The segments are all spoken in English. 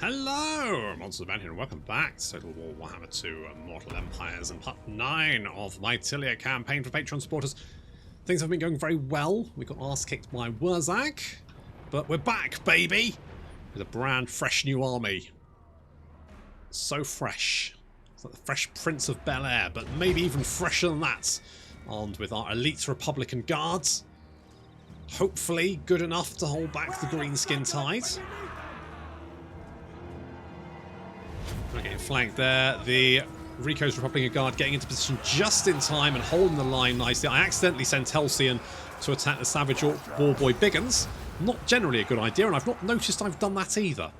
Hello, Modz the Man here, and welcome back to Total War Warhammer 2 Mortal Empires and part 9 of my Tilea campaign for Patreon supporters. Things have been going very well. We got arse kicked by Wurzag, but we're back, baby, with a brand fresh new army. So fresh. It's like the Fresh Prince of Bel-Air, but maybe even fresher than that. Armed with our elite Republican guards. Hopefully good enough to hold back the Greenskin tide. We're getting flanked there. The Rico's Republican Guard getting into position just in time and holding the line nicely. I accidentally sent Halcyon to attack the Savage Orc Warboy Biggins. Not generally a good idea, and I've not noticed I've done that either.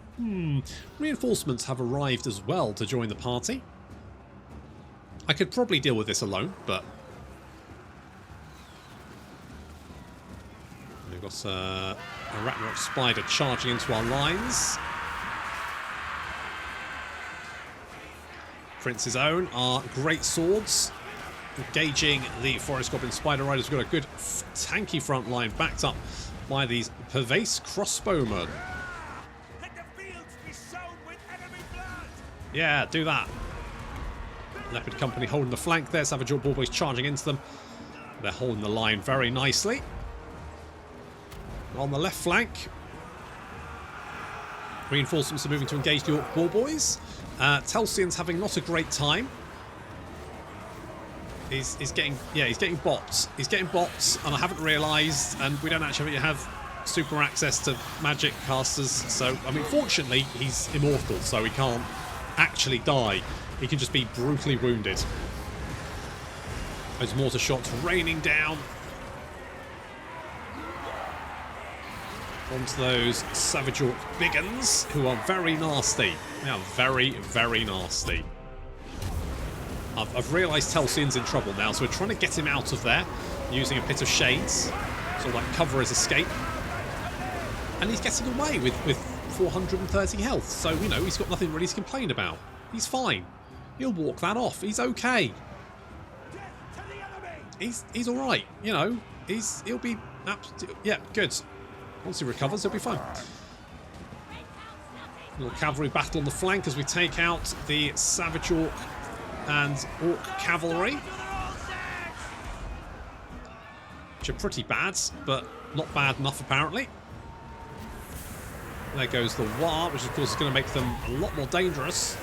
Reinforcements have arrived as well to join the party. I could probably deal with this alone, but... We've got a Ragnarok Spider charging into our lines. Prince's Own are great swords. Engaging the Forest Goblin Spider Riders. We've got a good tanky front line backed up by these Pervace crossbowmen. Let the fields be sown with enemy blood. Yeah, do that. Leopard Company holding the flank there. Savage Orc Warboys charging into them. They're holding the line very nicely. On the left flank, reinforcements are moving to engage the Orc Warboys. Telsion's having not a great time. He's getting bots. He's getting bots, and I haven't realised, and we don't actually have super access to magic casters, so, I mean, fortunately, he's immortal, so he can't actually die. He can just be brutally wounded. Those mortar shots raining down onto those Savage Orc Biggins, who are very nasty. They are very, very nasty. I've realised Telsion's in trouble now, so we're trying to get him out of there using a Pit of Shades, sort of like cover his escape. And he's getting away with 430 health, so, you know, he's got nothing really to complain about. He's fine. He'll walk that off. He's okay. He's alright, you know. He'll be... yeah, good. Once he recovers, he'll be fine. Little cavalry battle on the flank as we take out the Savage Orc and Orc cavalry. Which are pretty bad, but not bad enough apparently. There goes the War, which of course is going to make them a lot more dangerous.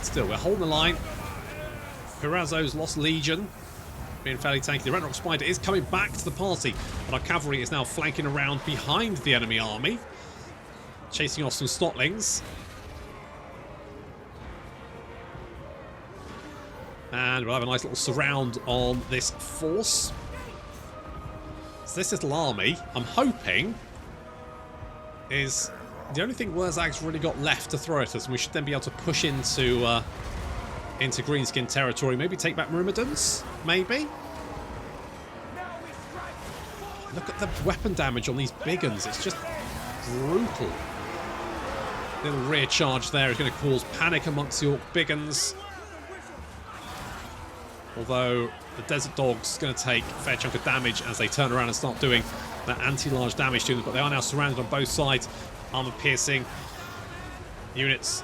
Still, we're holding the line. Perazzo's Lost Legion being fairly tanky. The Ragnarok Spider is coming back to the party, but our cavalry is now flanking around behind the enemy army, chasing off some Snotlings. And we'll have a nice little surround on this force. So this little army, I'm hoping, is the only thing Wurzag's really got left to throw at us, and we should then be able to push into Greenskin territory. Maybe take back Myrmidons? Maybe? Look at the weapon damage on these Biggins. It's just brutal. Little rear charge there is going to cause panic amongst the Orc Biggins. Although the Desert Dog's going to take a fair chunk of damage as they turn around and start doing that anti-large damage to them. But they are now surrounded on both sides. Armor-piercing units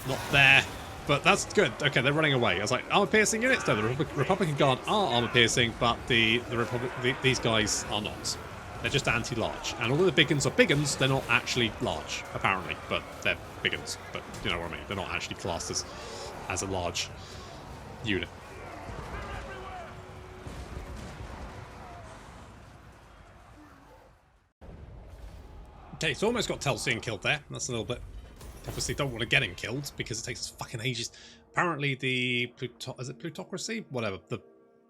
not there. But that's good. Okay, they're running away. I was like, armor-piercing units? No, the Republican Guard are armor-piercing, but these guys are not. They're just anti-large. And although the Biggins are Biggins, they're not actually large, apparently. But they're Biggins. But you know what I mean. They're not actually classed as a large unit. Okay, so almost got Telsion killed there. That's a little bit... Obviously don't want to get him killed because it takes fucking ages. Apparently the is it plutocracy? Whatever. The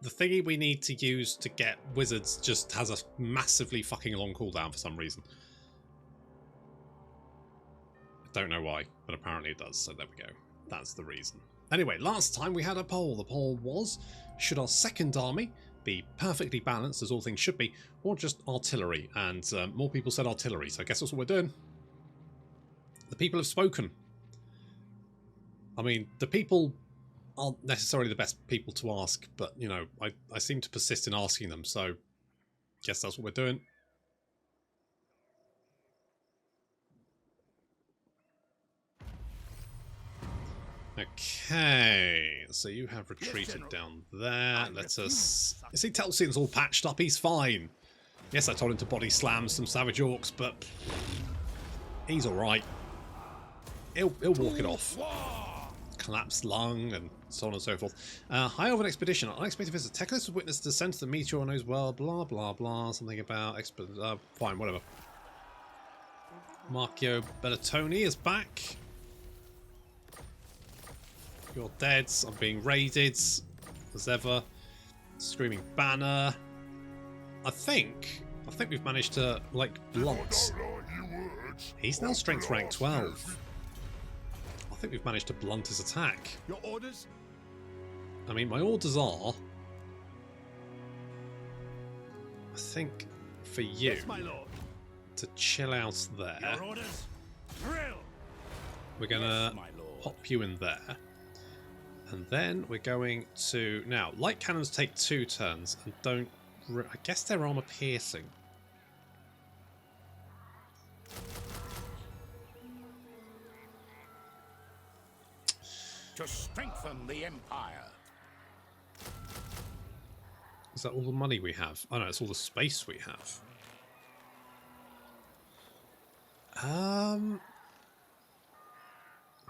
thingy we need to use to get wizards just has a massively fucking long cooldown for some reason. I don't know why, but apparently it does, so there we go. That's the reason. Anyway, last time we had a poll. The poll was, should our second army be perfectly balanced, as all things should be, or just artillery? And more people said artillery, so I guess that's what we're doing. The people have spoken. I mean, the people aren't necessarily the best people to ask, but, you know, I seem to persist in asking them, so guess that's what we're doing. Okay, so you have retreated down there. Let us... You see, Telsian's all patched up. He's fine. Yes, I told him to body slam some Savage Orcs, but he's alright. He'll walk it off. Collapsed lung and so on and so forth. High Elven Expedition. Unexpected visit. Teclis has witnessed the descent of the meteor and knows well. Blah, blah, blah. Something about... fine, whatever. Marchio Bellatoni is back. You're dead. I'm being raided. As ever. Screaming Banner. I think we've managed to, like, blunt. He's now strength rank 12. I think we've managed to blunt his attack. Your orders? I mean, my orders are... I think for you Yes, my lord. to chill out there. Your orders? Drill. We're going to Yes, my lord. pop you in there. And then we're going to... Now, light cannons take 2 turns and don't... I guess they're armor piercing. To strengthen the empire. Is that all the money we have? Oh no, it's all the space we have. I mean,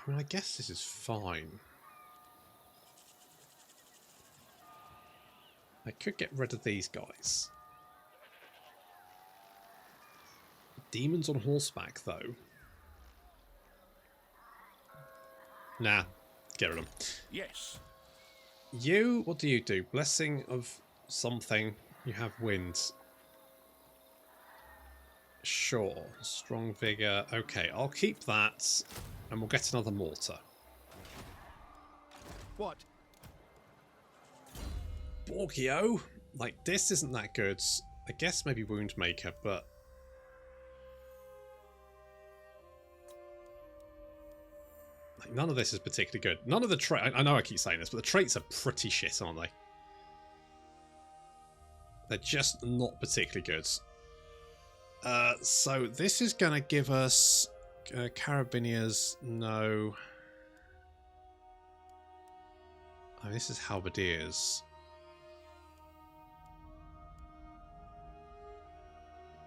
I guess this is fine. I could get rid of these guys. Demons on horseback, though. Nah, get rid of them. Yes. You, what do you do? Blessing of something. You have wind. Sure. Strong vigor. Okay, I'll keep that. And we'll get another mortar. What? Borgio? Like, this isn't that good. I guess maybe Woundmaker, but... like, none of this is particularly good. None of the traits... I know I keep saying this, but the traits are pretty shit, aren't they? They're just not particularly good. So this is going to give us... Carabiniers, no. Oh, this is Halberdiers.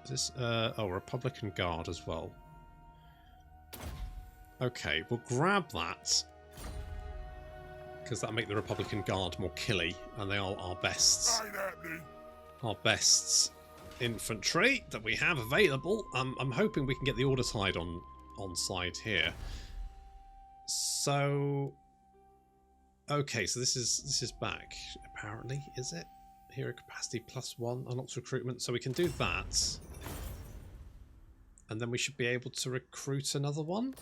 Is this, oh, Republican Guard as well. Okay, we'll grab that. Because that'll make the Republican Guard more killy, and they are our bests. Our bests infantry that we have available. I'm hoping we can get the Order Tide on side here. So... okay, so this is back, apparently, is it? Hero capacity +1, unlocks recruitment, so we can do that. And then we should be able to recruit another one.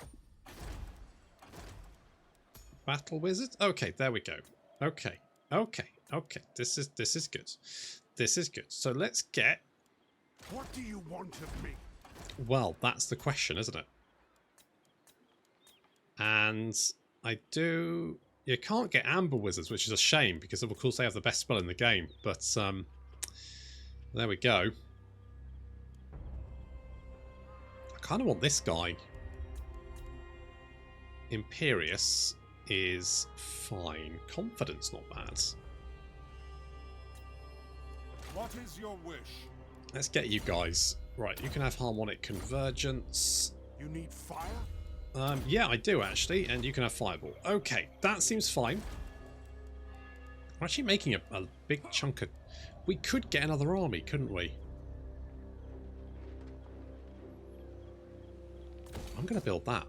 Battle Wizard? Okay, there we go. Okay. This is good. This is good. So let's get... What do you want of me? well, that's the question, isn't it? And I do... you can't get Amber Wizards, which is a shame, because of course they have the best spell in the game. But there we go. I kind of want this guy. Imperious is fine. Confidence, not bad. What is your wish? Let's get you guys. Right, you can have Harmonic Convergence. You need fire? Yeah, I do actually, and you can have Fireball. Okay, that seems fine. We're actually making a big chunk of... we could get another army, couldn't we? I'm going to build that.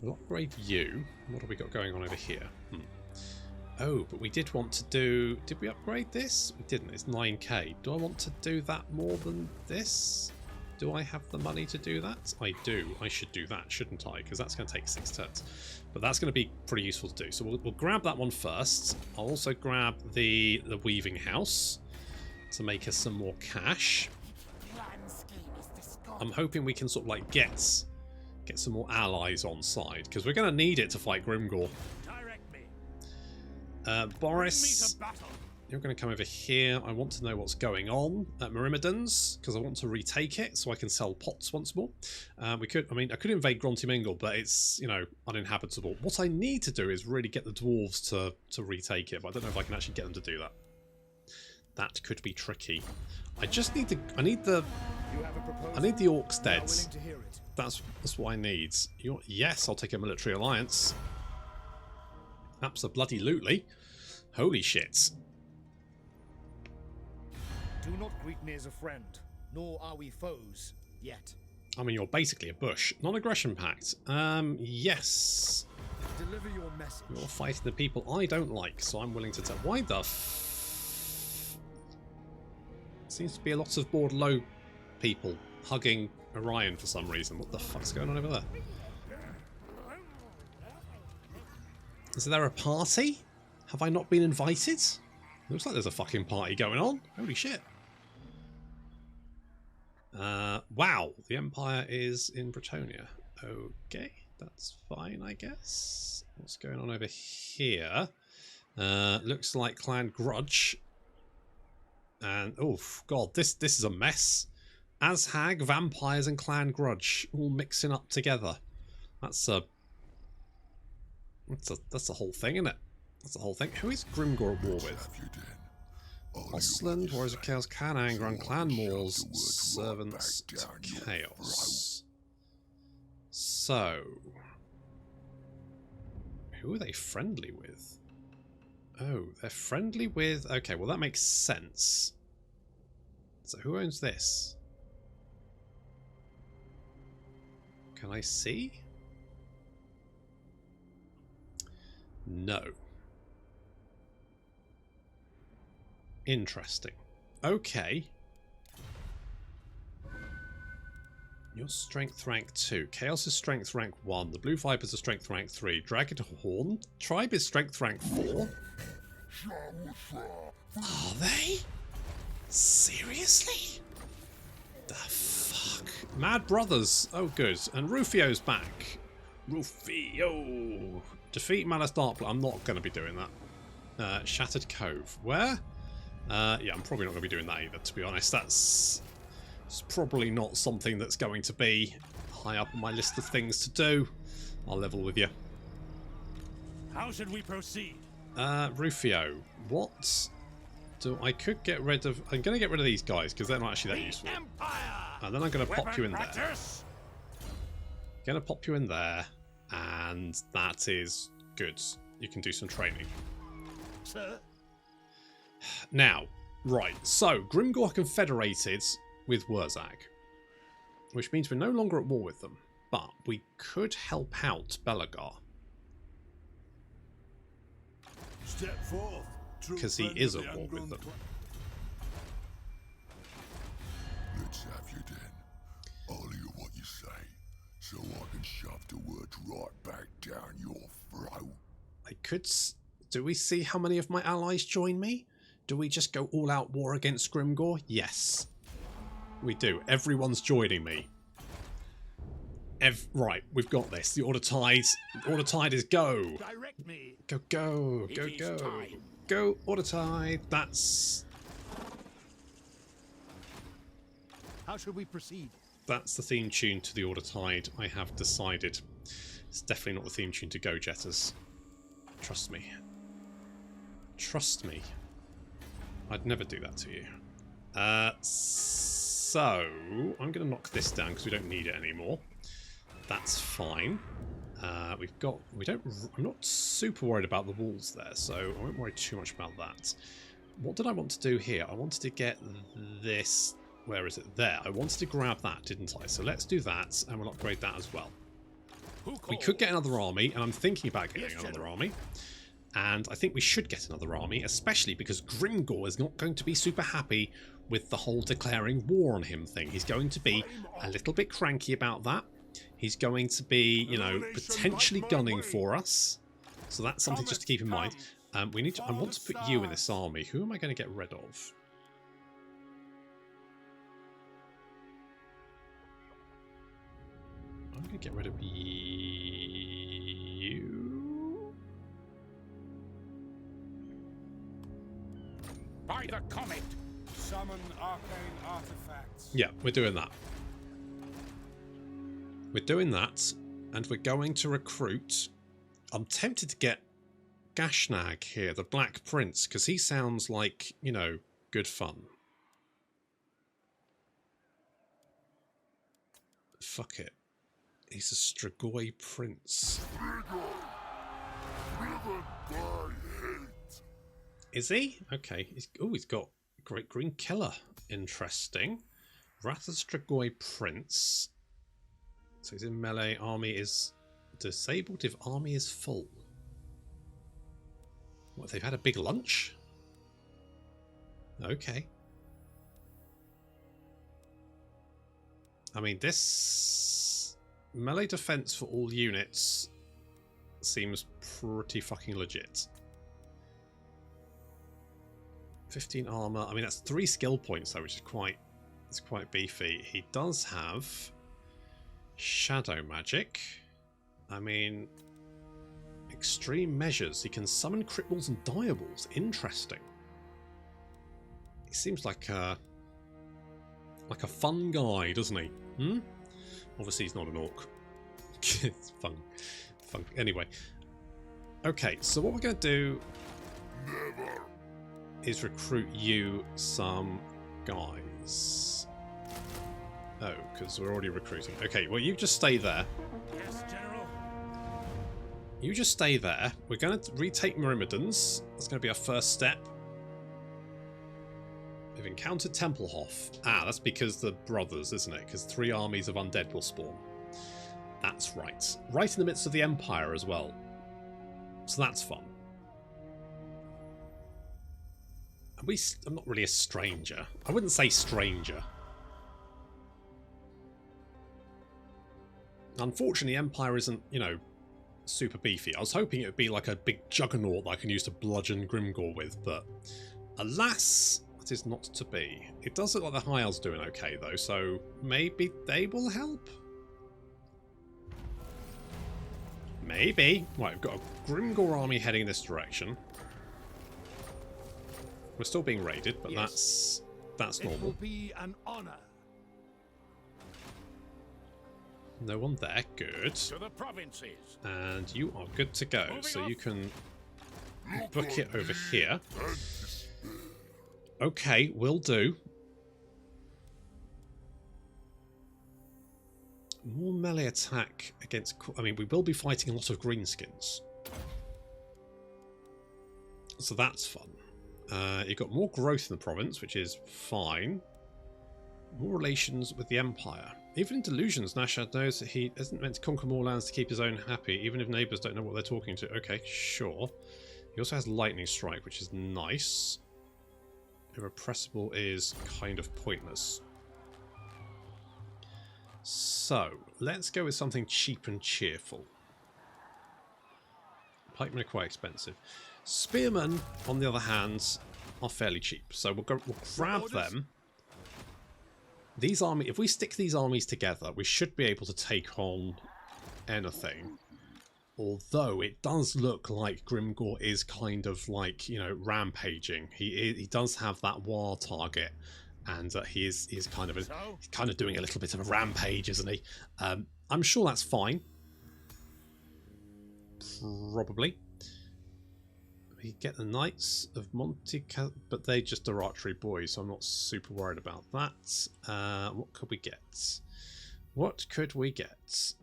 We'll upgrade you. What have we got going on over here? Oh, but we did want to do... did we upgrade this? We didn't. It's 9k. Do I want to do that more than this? Do I have the money to do that? I do. I should do that, shouldn't I? Because that's going to take 6 turns. But that's going to be pretty useful to do. So we'll grab that one first. I'll also grab the Weaving House to make us some more cash. I'm hoping we can sort of like get Get some more allies on side, because we're going to need it to fight Grimgor. Direct me. Boris, Bring me to battle. you're going to come over here. I want to know what's going on at Myrmidons, because I want to retake it so I can sell pots once more. I could invade Grontimingle, but it's, you know, uninhabitable. What I need to do is really get the dwarves to retake it, but I don't know if I can actually get them to do that. That could be tricky. I just need I need the orcs dead. That's what I need. Yes, I'll take a military alliance. Abso-bloody-lutely. Holy shit. Do not greet me as a friend, nor are we foes yet. I mean, you're basically a bush. Non-aggression pact. Yes. Deliver your message. You're fighting the people I don't like, so I'm willing to tell. Why the Seems to be a lot of Bordeaux people hugging Orion for some reason. What the fuck's going on over there? Is there a party? Have I not been invited? Looks like there's a fucking party going on. Holy shit. Wow, the Empire is in Bretonnia. Okay, that's fine, I guess. What's going on over here? Looks like Clan Grudge. And, oh, God, this is a mess. Azhag, vampires, and Clan Grudge all mixing up together. That's the whole thing, isn't it? That's the whole thing. Who is Grimgor at war with? Osland, Warriors of Chaos, Clan Angron, Clan Moors, Servants to Chaos. So, who are they friendly with? Oh, they're friendly with... Okay, well that makes sense. So who owns this? Can I see? No. Interesting. Okay. Your strength rank 2. Chaos is strength rank 1. The Blue Vipers are strength rank 3. Dragon Horn. Tribe is strength rank 4. Are they? Seriously? The fuck? Mad Brothers. Oh, good. And Rufio's back. Rufio. Defeat Malice Darkblood. I'm not going to be doing that. Shattered Cove. Where? Yeah, I'm probably not going to be doing that either, to be honest. It's probably not something that's going to be high up on my list of things to do. I'll level with you. How should we proceed? Rufio, what do I could get rid of? I'm going to get rid of these guys because they're not actually that useful. And then I'm going to pop you in there. Going to pop you in there, and that is good. You can do some training. Sir? Now, right, so Grimgor confederated with Wurzag, which means we're no longer at war with them, but we could help out Belagar. Step forth, because he is at war with them. Let's have you then. I'll hear what you say, so I can shove the words right back down your throat. I could... Do we see how many of my allies join me? Do we just go all-out war against Grimgor? Yes. We do. Everyone's joining me. Right, we've got this. The Order Tide. The Order Tide is go. Direct me. Go, go, go, go. Time. Go, Order Tide. That's... How should we proceed? That's the theme tune to the Order Tide, I have decided. It's definitely not the theme tune to Go Jetters. Trust me. Trust me. I'd never do that to you. So I'm going to knock this down because we don't need it anymore. That's fine. I'm not super worried about the walls there, so I won't worry too much about that. What did I want to do here? I wanted to get this. Where is it? There. I wanted to grab that, didn't I? So let's do that, and we'll upgrade that as well. We could get another army, and I'm thinking about getting another army. And I think we should get another army, especially because Grimgor is not going to be super happy with the whole declaring war on him thing. He's going to be a little bit cranky about that. He's going to be, you know, potentially gunning for us. So that's something just to keep in mind. I want to put you in this army. Who am I going to get rid of? I'm going to get rid of you. By the comet! Summon arcane artifacts. Yeah, we're doing that. We're doing that, and we're going to recruit. I'm tempted to get Gashnag here, the Black Prince, because he sounds like, you know, good fun. Fuck it. He's a Strigoi Prince. Is he? Okay. He's got Great Green Killer. Interesting. Wrath of Strigoi Prince. So he's in melee. Army is disabled if army is full. What, they've had a big lunch? Okay. I mean, this melee defense for all units seems pretty fucking legit. 15 armor. I mean, that's 3 skill points though, which is quite beefy. He does have shadow magic. I mean, extreme measures. He can summon cripples and diables. Interesting. He seems like a fun guy, doesn't he? Hmm? Obviously, he's not an orc. It's fun. Anyway. Okay, so what we're going to do is recruit you some guys. Oh, because we're already recruiting. Okay, well, you just stay there. Yes, General. You just stay there. We're going to retake Myrmidons. That's going to be our first step. We've encountered Templehof. Ah, that's because the brothers, isn't it? Because 3 armies of undead will spawn. That's right. Right in the midst of the Empire as well. So that's fun. I'm not really a stranger. I wouldn't say stranger. Unfortunately, Empire isn't, you know, super beefy. I was hoping it would be like a big juggernaut that I can use to bludgeon Grimgor with, but alas, that is not to be. It does look like the High Elves doing okay, though, so maybe they will help? Maybe. Right, we've got a Grimgor army heading in this direction. We're still being raided, but Yes. that's It will normal. be an honor. No one there. Good. To the provinces. And you are good to go. So you can book it over here. Okay, will do. More melee attack against... I mean, we will be fighting a lot of Greenskins. So that's fun. You've got more growth in the province, which is fine. More relations with the Empire. Even in Delusions, Nashad knows that he isn't meant to conquer more lands to keep his own happy, even if neighbours don't know what they're talking to. Okay, sure. He also has Lightning Strike, which is nice. Irrepressible is kind of pointless. So, let's go with something cheap and cheerful. Pikemen are quite expensive. Spearmen, on the other hand, are fairly cheap. So we'll grab them. These armies, if we stick these armies together, we should be able to take on anything. Although it does look like Grimgor is kind of like, you know, rampaging. He does have that war target, and he's kind of doing a little bit of a rampage, isn't he? I'm sure that's fine. Probably. We get the Knights of but they just are archery boys, so I'm not super worried about that. What could we get? What could we get?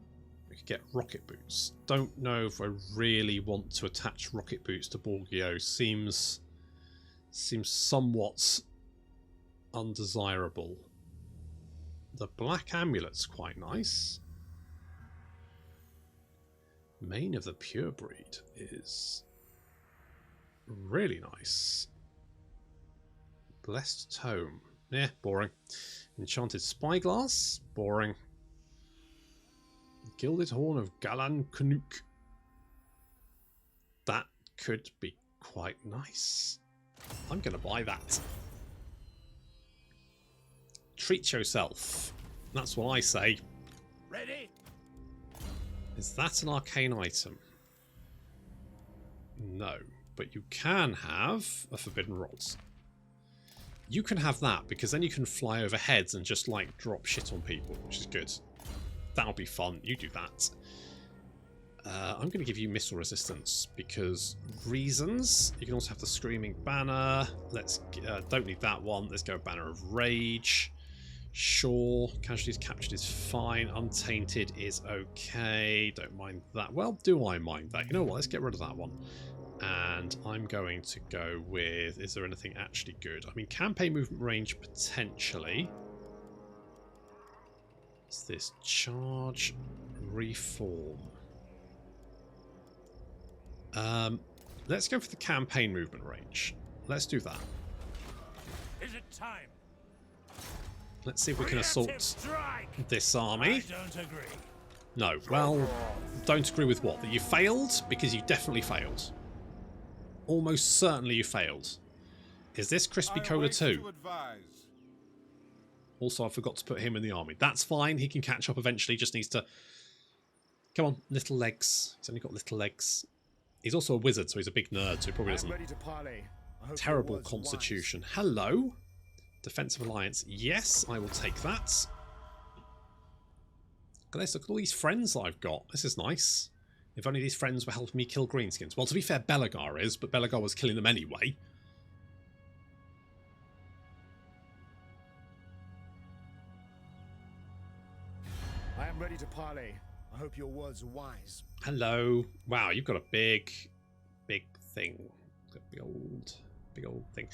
We could get rocket boots. Don't know if I really want to attach rocket boots to Borgio. Seems somewhat undesirable. The black amulet's quite nice. Mane of the Purebreed is really nice. Blessed Tome. Yeah, boring. Enchanted Spyglass. Boring. Gilded Horn of Galan Canuck. That could be quite nice. I'm going to buy that. Treat yourself. That's what I say. Ready? Is that an arcane item? No, but you can have a forbidden rods. You can have that because then you can fly over heads and just like drop shit on people, which is good. That'll be fun. You do that. I'm going to give you missile resistance because reasons. You can also have the screaming banner. Let's don't need that one. Let's go banner of rage. Sure, casualties captured is fine. Untainted is okay. Don't mind that. Well, do I mind that? You know what? Let's get rid of that one. And I'm going to go with... Is there anything actually good? I mean, campaign movement range, potentially. Is this charge? Reform. Let's go for the campaign movement range. Let's do that. Is it time? Let's see if we can assault this army. I don't agree. No, well, don't agree with what? That you failed? Because you definitely failed. Almost certainly you failed. Is this Crispy Cola 2? Also, I forgot to put him in the army. That's fine. He can catch up eventually. Just needs to... Come on, little legs. He's only got little legs. He's also a wizard, so he's a big nerd, so he probably doesn't... Terrible constitution. Hello. Defensive alliance. Yes, I will take that. Look at all these friends I've got. This is nice. If only these friends were helping me kill Greenskins. Well, to be fair, Belagar is, but Belagar was killing them anyway. I am ready to parley. I hope your words are wise. Hello. Wow, you've got a big thing. Big old thing.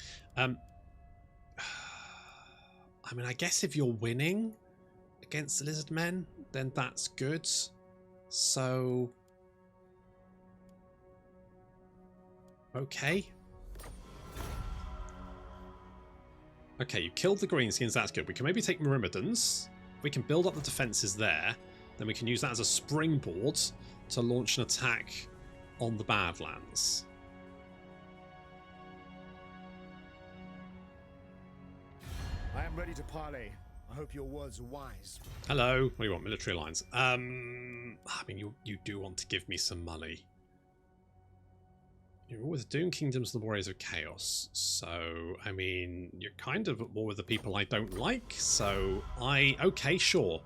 I mean, I guess if you're winning against the lizard men, then that's good. So... Okay. Okay, you killed the Greenskins, that's good. We can maybe take Myrmidons. We can build up the defences there. Then we can use that as a springboard to launch an attack on the Badlands. I am ready to parley. I hope your words are wise. Hello. What do you want? Military alliance. I mean, you do want to give me some money. You're with Doom Kingdoms, the Warriors of Chaos. So, I mean, you're kind of at war with the people I don't like. So, okay, sure.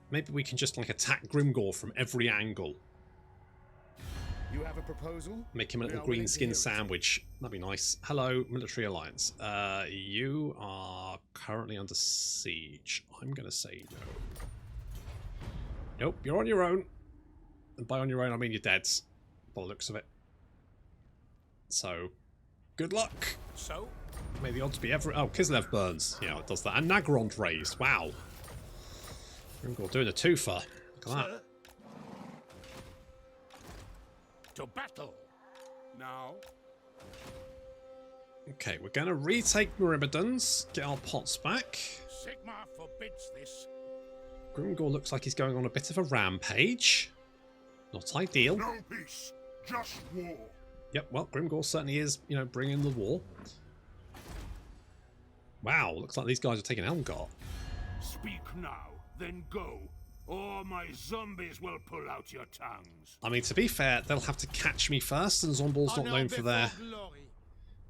Maybe we can just, like, attack Grimgor from every angle. You have a proposal? Make him a little green skin sandwich. That'd be nice. Hello, Military Alliance. You are currently under siege. I'm going to say no. Nope, you're on your own. And by on your own, I mean you're dead. By the looks of it. So, good luck. So? May the odds be ever... Oh, Kislev burns. Yeah, it does that. And Nagrond raised. Wow. Grimgor doing a twofer. Look at that. To battle. Now. Okay, we're going to retake Myrmidons. Get our pots back. Sigma forbids this. Grimgor looks like he's going on a bit of a rampage. Not ideal. No peace, just war. Yep, well, Grimgor certainly is, you know, bringing the war. Wow, looks like these guys are taking Elmgard. Speak now, then go, or my zombies will pull out your tongues. I mean, to be fair, they'll have to catch me first, and Zombal's not known for their...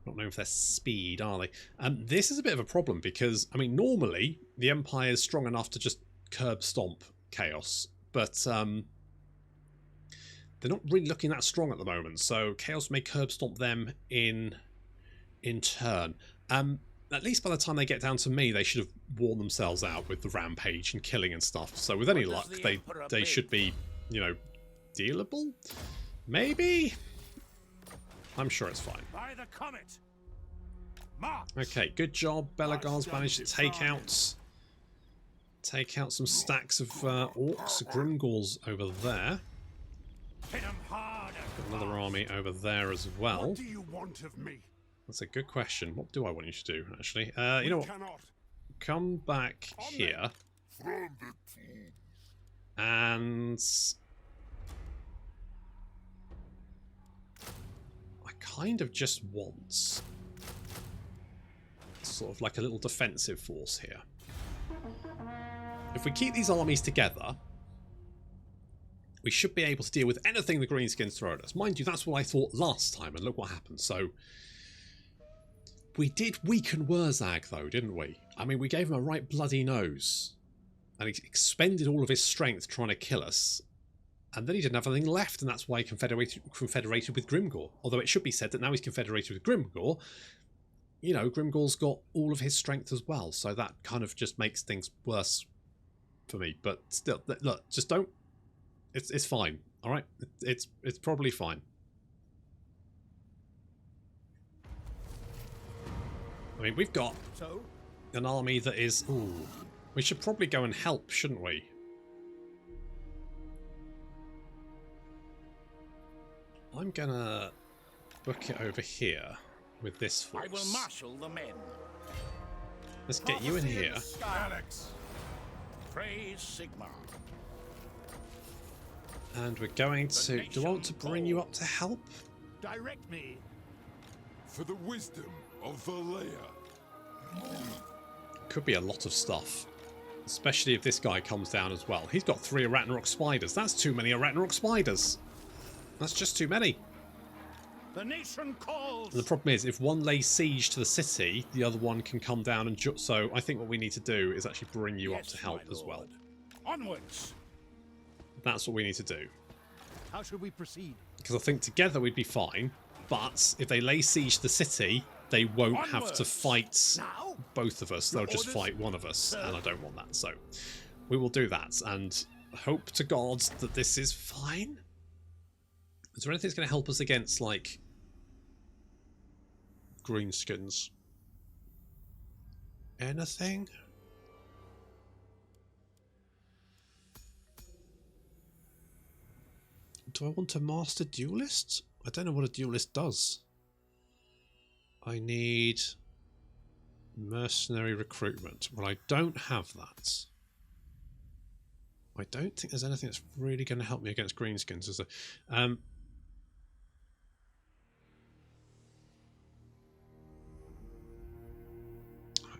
Not known for their speed, are they? This is a bit of a problem because, I mean, normally the Empire is strong enough to just curb stomp Chaos, but they're not really looking that strong at the moment, so Chaos may curb stomp them in turn. At least by the time they get down to me, they should have worn themselves out with the rampage and killing and stuff. So with any luck, they should be, you know, dealable? Maybe? I'm sure it's fine. By the comet. March. Okay, good job. Belagar's managed to take out some stacks of orcs. Grimgor's over there. Hit 'em hard. Got another army over there as well. What do you want of me? That's a good question. What do I want you to do, actually? You know what? Come back here. And... I kind of just want... sort of like a little defensive force here. If we keep these armies together... we should be able to deal with anything the Greenskins throw at us. Mind you, that's what I thought last time, and look what happened. So, we did weaken Wurzag, though, didn't we? I mean, we gave him a right bloody nose. And he expended all of his strength trying to kill us. And then he didn't have anything left, and that's why he confederated with Grimgor. Although it should be said that now he's confederated with Grimgor, you know, Grimgor's got all of his strength as well. So that kind of just makes things worse for me. But still, look, just don't... It's fine, alright? It's probably fine. I mean, we've got an army that is... Ooh, we should probably go and help, shouldn't we? I'm gonna book it over here with this force. I will marshal the men. Let's get you in here. Alex. Praise Sigmar. And we're going to... Do I want to bring you up to help? Direct me. For the wisdom of Valea. Could be a lot of stuff. Especially if this guy comes down as well. He's got 3 Arachnarok spiders. That's too many Arachnarok spiders. That's just too many. The nation calls. And the problem is, if one lays siege to the city, the other one can come down and... So I think what we need to do is actually bring you up to help as well. Onwards. That's what we need to do. How should we proceed? Because I think together we'd be fine. But if they lay siege to the city, they won't have to fight both of us. They'll just fight one of us. And I don't want that. So we will do that. And hope to God that this is fine. Is there anything that's going to help us against, like, Greenskins? Anything? Do I want a master duelist? I don't know what a duelist does. I need mercenary recruitment. Well, I don't have that. I don't think there's anything that's really going to help me against Greenskins, is there?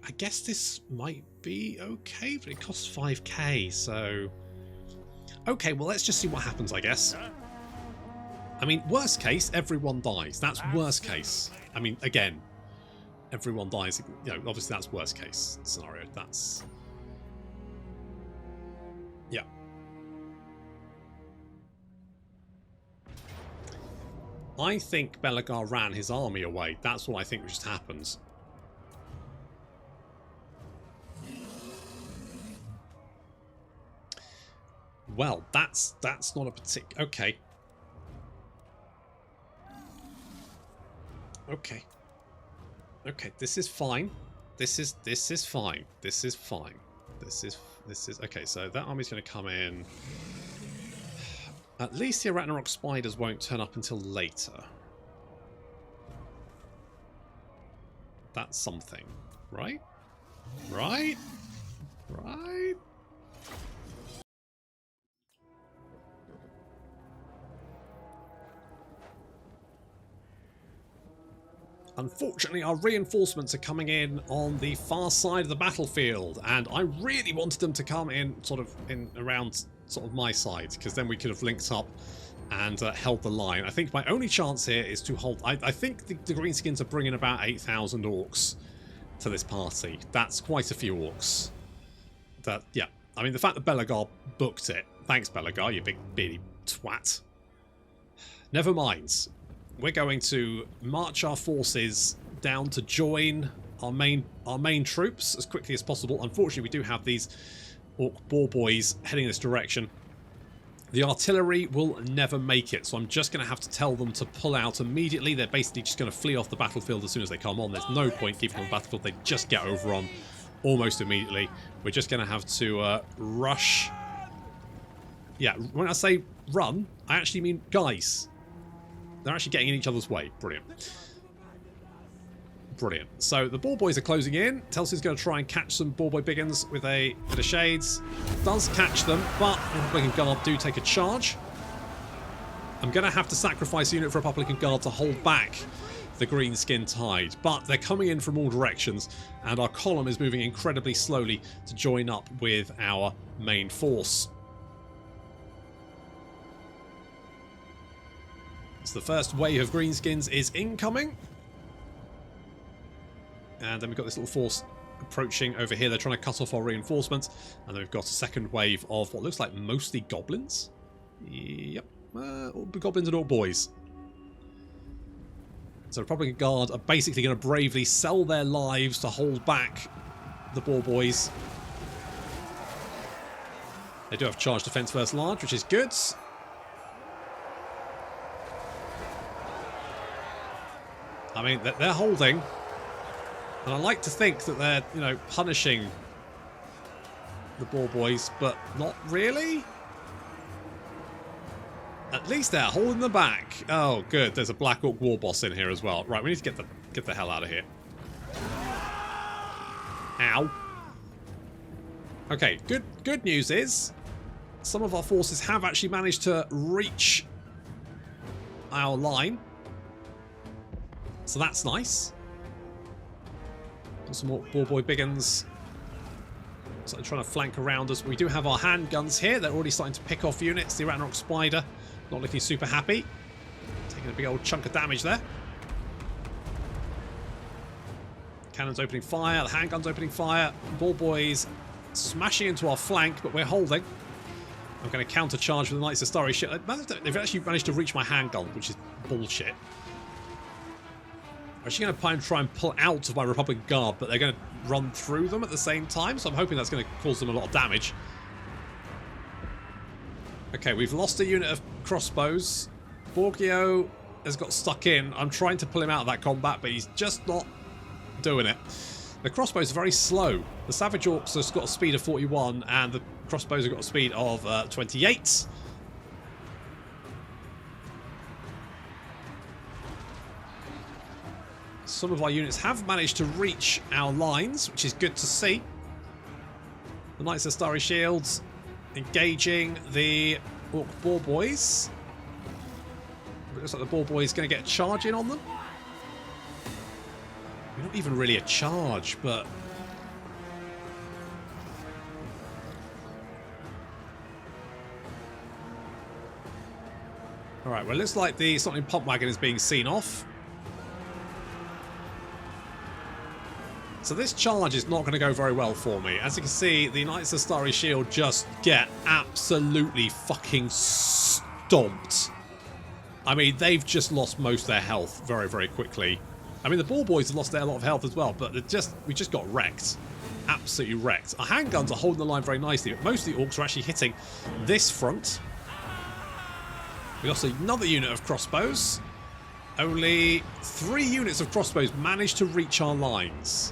I guess this might be okay, but it costs 5k, so... Okay, well, let's just see what happens, I guess. I mean, worst case, everyone dies. That's worst case. I mean, again, everyone dies. You know, obviously that's worst case scenario. That's... Yeah. I think Belegar ran his army away. That's what I think just happened. Well, that's not a particular... Okay. Okay. Okay, this is fine. This is fine. This is fine. This is okay, so that army's going to come in. At least the Arachnarok spiders won't turn up until later. That's something, right? Right? Right? Unfortunately, our reinforcements are coming in on the far side of the battlefield, and I really wanted them to come in sort of in around sort of my side, because then we could have linked up and held the line. I think my only chance here is to hold... I think the Greenskins are bringing about 8,000 orcs to this party. That's quite a few orcs. That, yeah. I mean, the fact that Belegar booked it. Thanks, Belegar, you big beady twat. Never mind. We're going to march our forces down to join our main troops as quickly as possible. Unfortunately, we do have these orc boar boys heading this direction. The artillery will never make it, so I'm just going to have to tell them to pull out immediately. They're basically just going to flee off the battlefield as soon as they come on. There's no point keeping on the battlefield. They just get overrun almost immediately. We're just going to have to rush. Yeah, when I say run, I actually mean guys. They're actually getting in each other's way. Brilliant. Brilliant. So the Boar Boys are closing in. Telsey's going to try and catch some Boar Boy Biggins with a bit of shades. Does catch them, but Republican Guard do take a charge. I'm going to have to sacrifice a unit for Republican Guard to hold back the Greenskin tide. But they're coming in from all directions, and our column is moving incredibly slowly to join up with our main force. So the first wave of Greenskins is incoming. And then we've got this little force approaching over here. They're trying to cut off our reinforcements. And then we've got a second wave of what looks like mostly goblins. Yep. Goblins and all boys. So Republican Guard are basically going to bravely sell their lives to hold back the Boar Boys. They do have charge defense first large, which is good. I mean, they're holding. And I like to think that they're, you know, punishing the Boar Boys, but not really. At least they're holding the back. Oh, good. There's a Black Orc War Boss in here as well. Right, we need to get the hell out of here. Ow. Okay, good news is some of our forces have actually managed to reach our line. So that's nice. Got some more Boar Boy Biggins. So they're trying to flank around us. We do have our handguns here. They're already starting to pick off units. The Ragnarok Spider not looking super happy. Taking a big old chunk of damage there. Cannons opening fire. The handguns opening fire. Boar Boys smashing into our flank, but we're holding. I'm going to counter-charge with the Knights of Starry Shield. They've actually managed to reach my handgun, which is bullshit. I'm actually going to try and pull out of my Republican Guard, but they're going to run through them at the same time, so I'm hoping that's going to cause them a lot of damage. Okay, we've lost a unit of crossbows. Borgio has got stuck in. I'm trying to pull him out of that combat, but he's just not doing it. The crossbows are very slow. The Savage Orcs have got a speed of 41, and the crossbows have got a speed of 28. Some of our units have managed to reach our lines, which is good to see. The Knights of Starry Shields engaging the Orc Boar Boys. It looks like the Boar Boys going to get a charge in on them. Not even really a charge, but... Alright, well it looks like the Something Pump Wagon is being seen off. So this charge is not going to go very well for me. As you can see, the Knights of Starry Shield just get absolutely fucking stomped. I mean, they've just lost most of their health very, very quickly. I mean, the Boar Boys have lost their lot of health as well, but we just got wrecked. Absolutely wrecked. Our handguns are holding the line very nicely, but most of the Orcs are actually hitting this front. We lost another unit of crossbows. Only 3 units of crossbows managed to reach our lines.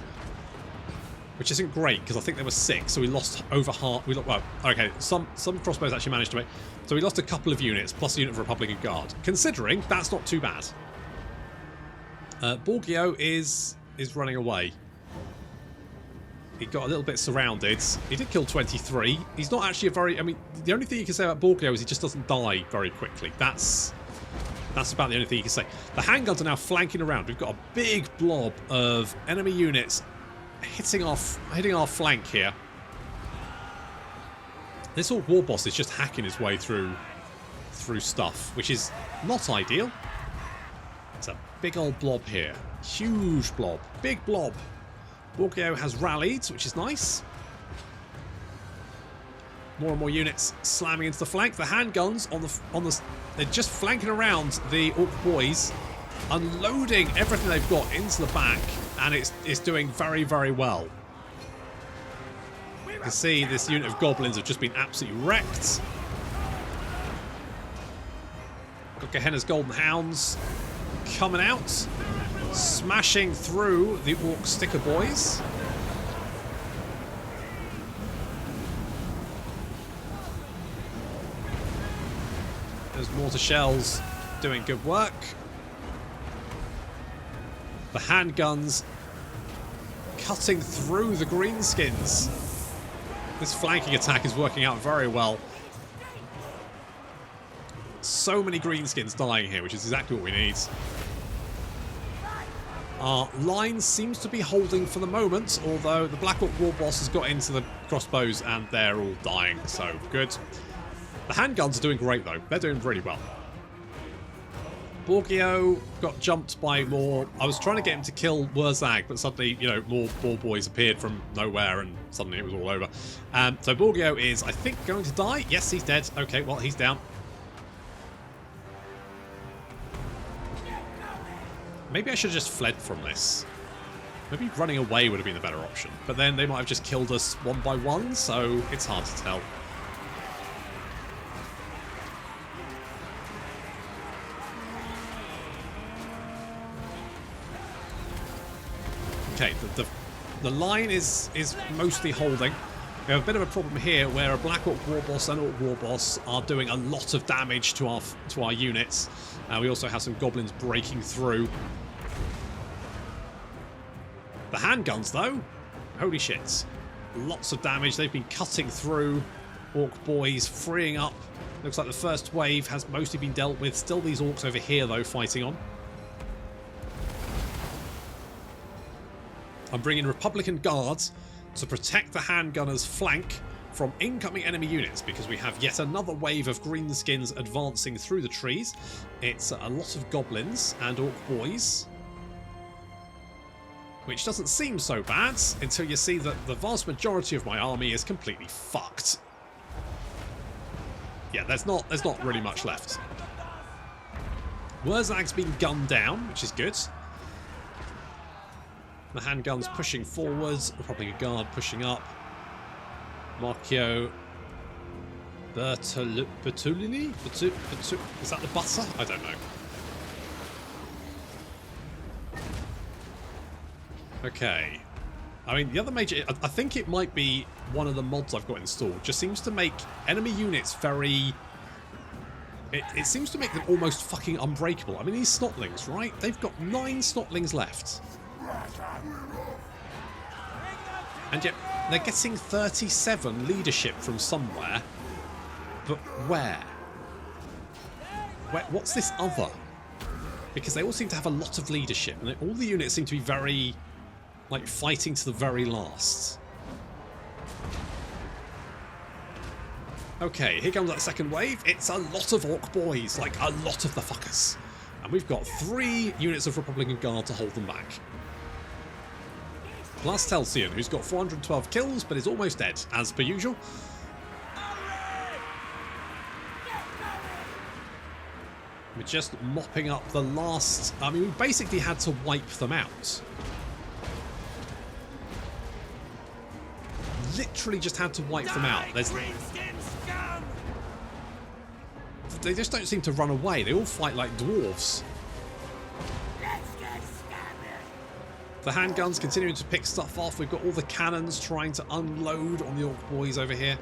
Which isn't great, because I think there were 6, so we lost over half. Well, okay, some crossbows actually managed to make. So we lost a couple of units, plus a unit of Republican Guard. Considering, that's not too bad. Borgio is running away. He got a little bit surrounded. He did kill 23. He's not actually a very... I mean, the only thing you can say about Borgio is he just doesn't die very quickly. That's about the only thing you can say. The handguns are now flanking around. We've got a big blob of enemy units hitting our flank here. This Orc War Boss is just hacking his way through stuff, which is not ideal. It's a big old blob here. Huge blob. Big blob. Borgio has rallied, which is nice. More and more units slamming into the flank. The handguns they're just flanking around the Orc Boys, unloading everything they've got into the back, and it's doing very, very well. You can see this unit of Goblins have just been absolutely wrecked. Got Gehenna's Golden Hounds coming out, smashing through the Orc Sticker Boys. Those mortar shells doing good work. The handguns cutting through the Greenskins. This flanking attack is working out very well. So many Greenskins dying here, which is exactly what we need. Our line seems to be holding for the moment, although the Black Orc War Boss has got into the crossbows and they're all dying, so good. The handguns are doing great though. They're doing really well. Borgio got jumped by more... I was trying to get him to kill Wurzag, but suddenly, you know, more ball boys appeared from nowhere and suddenly it was all over. So Borgio is, I think, going to die. Yes, he's dead. Okay, well, he's down. Maybe I should have just fled from this. Maybe running away would have been the better option. But then they might have just killed us one by one, so it's hard to tell. Okay, the line is mostly holding. We have a bit of a problem here where a Black Orc Warboss and Orc Warboss are doing a lot of damage to our units. We also have some goblins breaking through. The handguns, though, holy shit. Lots of damage. They've been cutting through Orc boys, freeing up. Looks like the first wave has mostly been dealt with. Still these Orcs over here, though, fighting on. I'm bringing Republican guards to protect the handgunners' flank from incoming enemy units because we have yet another wave of Greenskins advancing through the trees. It's a lot of goblins and Orc boys, which doesn't seem so bad until you see that the vast majority of my army is completely fucked. Yeah, there's not really much left. Wurzag's been gunned down, which is good. The handguns pushing forwards. Republican Guard pushing up. Marchio Bertolini? Is that the butter? I don't know. Okay. I mean, the other major... I think it might be one of the mods I've got installed. Just seems to make enemy units very... It seems to make them almost fucking unbreakable. I mean, these snotlings, right? They've got 9 snotlings left. And yet, they're getting 37 leadership from somewhere. But where? What's this other? Because they all seem to have a lot of leadership. And all the units seem to be very... like, fighting to the very last. Okay, here comes that second wave. It's a lot of Orc boys. Like, a lot of the fuckers. And we've got 3 units of Republican Guard to hold them back. Plus Telsian, who's got 412 kills, but is almost dead, as per usual. We're just mopping up the last... I mean, we basically had to wipe them out. Literally just had to wipe them out. They just don't seem to run away. They all fight like dwarves. The handguns continuing to pick stuff off. We've got all the cannons trying to unload on the Orc boys over here.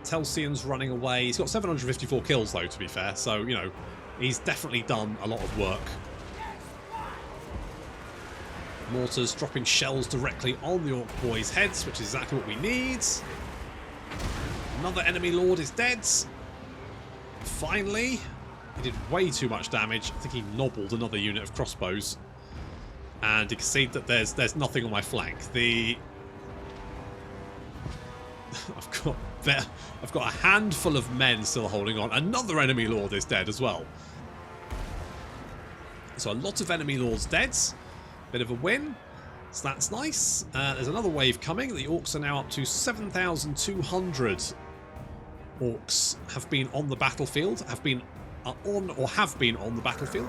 Telsian's running away. He's got 754 kills, though, to be fair. So, you know, he's definitely done a lot of work. Mortars dropping shells directly on the Orc boys' heads, which is exactly what we need. Another enemy lord is dead. Finally, he did way too much damage. I think he nobbled another unit of crossbows. And you can see that there's nothing on my flank. I've got a handful of men still holding on. Another enemy lord is dead as well. So a lot of enemy lords dead. Bit of a win. So that's nice. There's another wave coming. The Orcs are now up to 7,200 Orcs have been on the battlefield. Have been on the battlefield.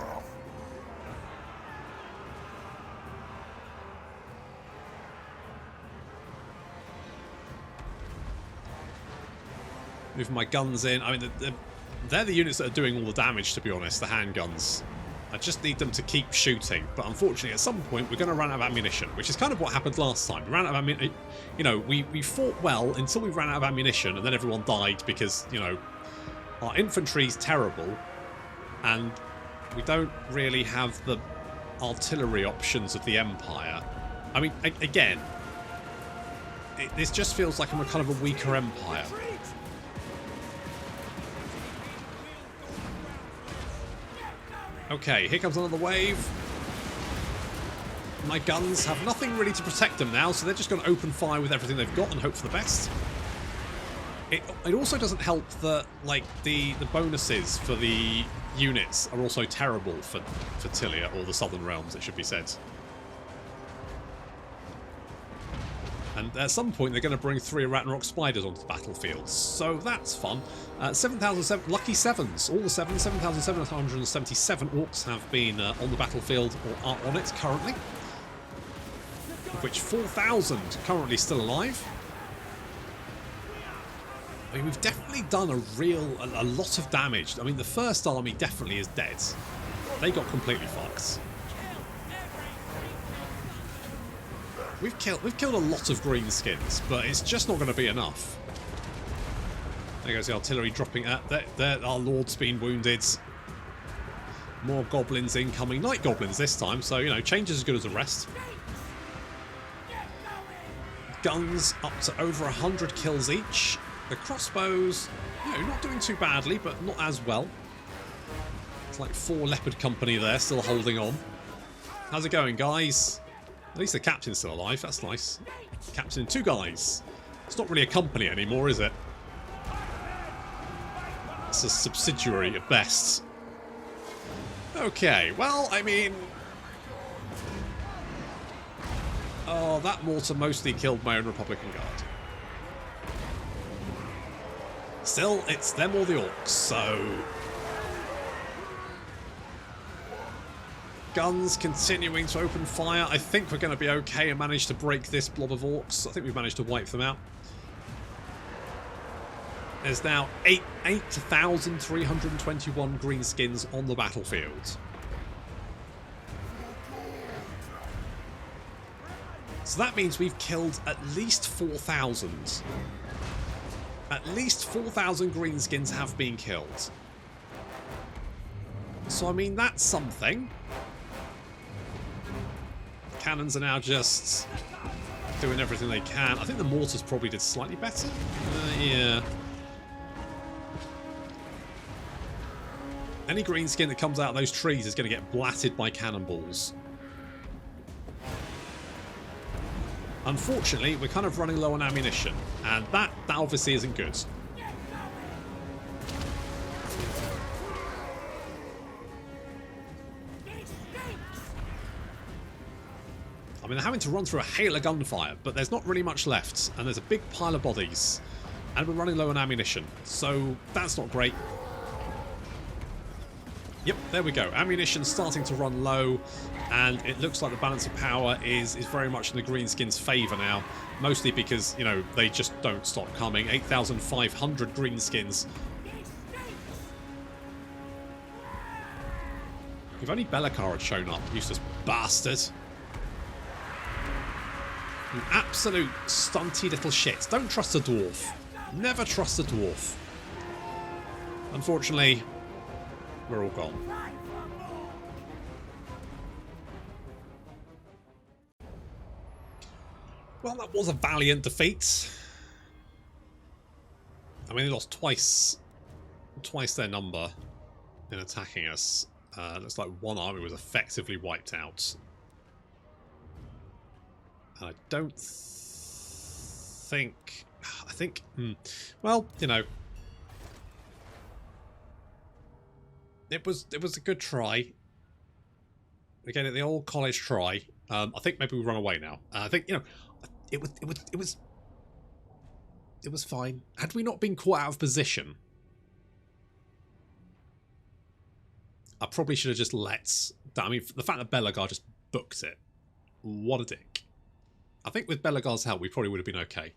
Move my guns in. I mean, they're the units that are doing all the damage, to be honest, the handguns. I just need them to keep shooting. But unfortunately, at some point, we're going to run out of ammunition, which is kind of what happened last time. We ran out of ammunition. You know, we fought well until we ran out of ammunition, and then everyone died because, you know, our infantry's terrible, and we don't really have the artillery options of the Empire. I mean, again, this just feels like I'm a kind of a weaker Empire. Okay, here comes another wave. My guns have nothing really to protect them now, so they're just going to open fire with everything they've got and hope for the best. It also doesn't help that, like, the bonuses for the units are also terrible for Tilea, or the Southern Realms, it should be said. And at some point they're going to bring 3 Ragnarok spiders onto the battlefield, so that's fun. 7,007 lucky 7s, all the 7s, 7,777 orcs have been on the battlefield or are on it currently, of which 4,000 currently still alive. I mean, we've definitely done a lot of damage. I mean, the first army definitely is dead. They got completely fucked. We've killed a lot of greenskins, but it's just not going to be enough. There goes the artillery dropping at there. Our lord's been wounded. More goblins incoming. Night goblins this time, so, you know, change is as good as a rest. Guns up to over 100 kills each. The crossbows, you know, not doing too badly, but not as well. It's like 4 leopard company there, still holding on. How's it going, guys? At least the captain's still alive, that's nice. Captain and 2 guys. It's not really a company anymore, is it? It's a subsidiary at best. Okay, well, I mean... Oh, that mortar mostly killed my own Republican Guard. Still, it's them or the orcs, so... Guns continuing to open fire. I think we're going to be okay and manage to break this blob of orcs. I think we've managed to wipe them out. There's now 8,321 greenskins on the battlefield. So that means we've killed at least 4,000. At least 4,000 greenskins have been killed. So, I mean, that's something. Cannons are now just doing everything they can. I think the mortars probably did slightly better. Yeah. Any greenskin that comes out of those trees is going to get blatted by cannonballs. Unfortunately, we're kind of running low on ammunition, and that obviously isn't good. I mean, they're having to run through a hail of gunfire, but there's not really much left, and there's a big pile of bodies, and we're running low on ammunition, so that's not great. Yep, there we go. Ammunition's starting to run low, and it looks like the balance of power is very much in the greenskins' favour now. Mostly because, you know, they just don't stop coming. 8,500 greenskins. If only Be'lakor had shown up, useless bastard. An absolute stunty little shit. Don't trust a dwarf. Never trust a dwarf. Unfortunately... we're all gone. Well, that was a valiant defeat. I mean, they lost twice their number in attacking us. Looks like one army was effectively wiped out. And I don't think... I think... well, you know... It was a good try. Again, the old college try. I think maybe we run away now. I think, you know, it was fine. Had we not been caught out of position, I probably should have just let. I mean, the fact that Be'lakor just booked it. What a dick. I think with Be'lakor's help, we probably would have been okay.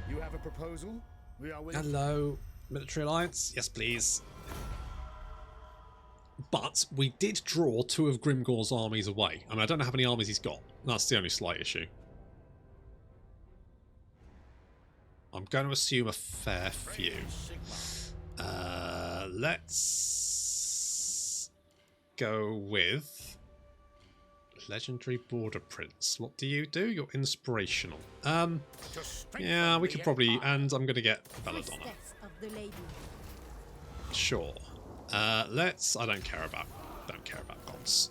You have a proposal? We are willing. Hello. Military alliance? Yes, please. But we did draw 2 of Grimgor's armies away. I mean, I don't know how many armies he's got. That's the only slight issue. I'm going to assume a fair few. Let's go with Legendary Border Prince. What do? You're inspirational. Yeah, we could probably... and I'm going to get Belladonna. Sure. Let's... I don't care about gods.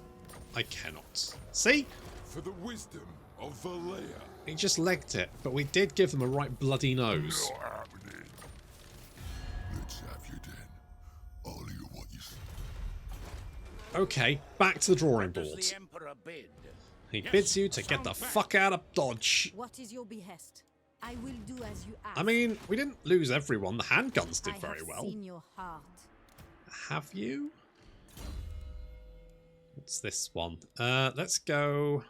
I cannot. See? For the wisdom of Valea. He just legged it, but we did give them a right bloody nose. Not happening. Let's have you then. I'll hear what you say. Okay, back to the drawing Does board. the Emperor bid? He bids you to get the fuck out of Dodge. What is your behest? I will do as you ask. I mean, we didn't lose everyone. The handguns did I very have well. seen your heart. Have you? What's this one? Let's go...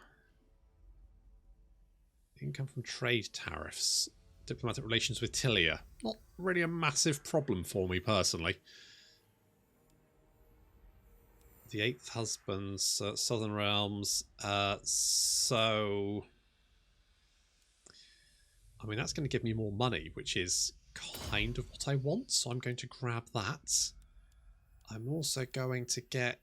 Income from trade tariffs. Diplomatic relations with Tilea. Not really a massive problem for me, personally. The 8th Husbands, Southern Realms. So... I mean, that's going to give me more money, which is kind of what I want. So I'm going to grab that. I'm also going to get...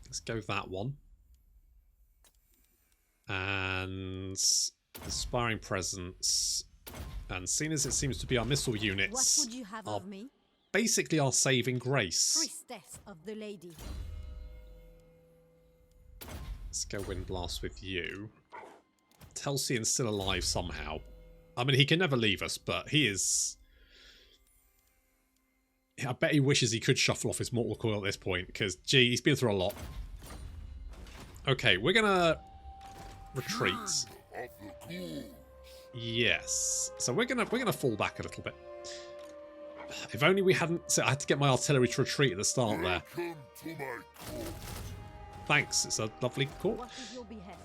Let's go that one. And Aspiring Presence. And seeing as it seems to be our missile units, What would you have of me? basically our saving grace. Priestess of the lady. Let's go Wind Blast with you. Telsian's still alive somehow. I mean, he can never leave us, but he is... I bet he wishes he could shuffle off his Mortal Coil at this point, because, gee, he's been through a lot. Okay, we're gonna retreat. Yes. So we're gonna fall back a little bit. If only we hadn't... So I had to get my artillery to retreat at the start there. Welcome to my court. Thanks, it's a lovely court. What is your behest?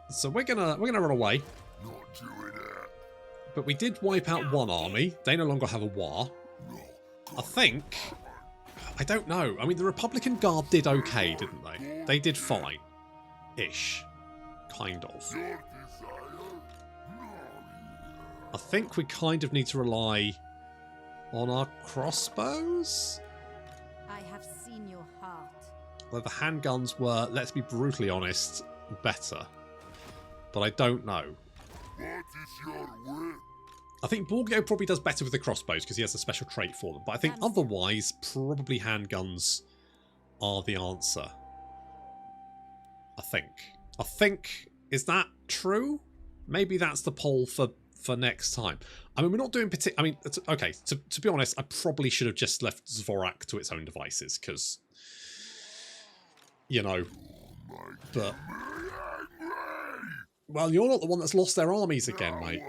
So we're gonna run away. Not doing that. But we did wipe out one army. They no longer have a war. No. I think... I don't know. I mean, the Republican Guard did okay, didn't they? They did fine. Ish. Kind of. Your desire? No. I think we kind of need to rely on our crossbows? I have seen your heart. Although the handguns were, let's be brutally honest, better. But I don't know. What is your will? I think Borgio probably does better with the crossbows because he has a special trait for them. But I think otherwise, probably handguns are the answer. I think. Is that true? Maybe that's the poll for next time. I mean, we're not doing I mean, okay, to be honest, I probably should have just left Zvorak to its own devices because, you know, but... Well, you're not the one that's lost their armies again, mate.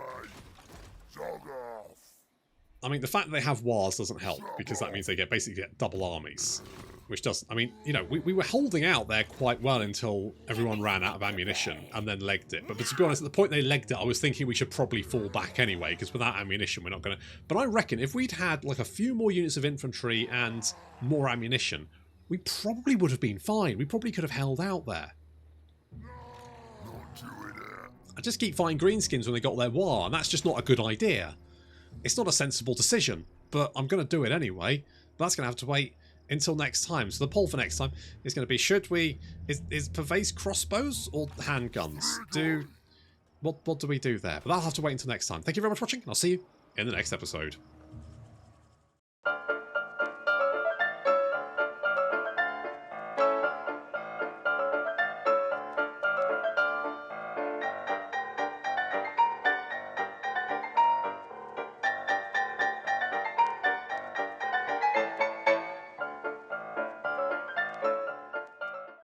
I mean, the fact that they have wars doesn't help, because that means they basically get double armies. Which does, I mean, you know, we were holding out there quite well until everyone ran out of ammunition and then legged it. But to be honest, at the point they legged it, I was thinking we should probably fall back anyway, because without ammunition, we're not going to... But I reckon if we'd had, like, a few more units of infantry and more ammunition, we probably would have been fine. We probably could have held out there. I just keep fighting Greenskins when they got their war, and that's just not a good idea. It's not a sensible decision, but I'm going to do it anyway. But that's going to have to wait until next time. So the poll for next time is going to be, should we... Is Pervase crossbows or handguns? What do we do there? But that'll have to wait until next time. Thank you very much for watching, and I'll see you in the next episode.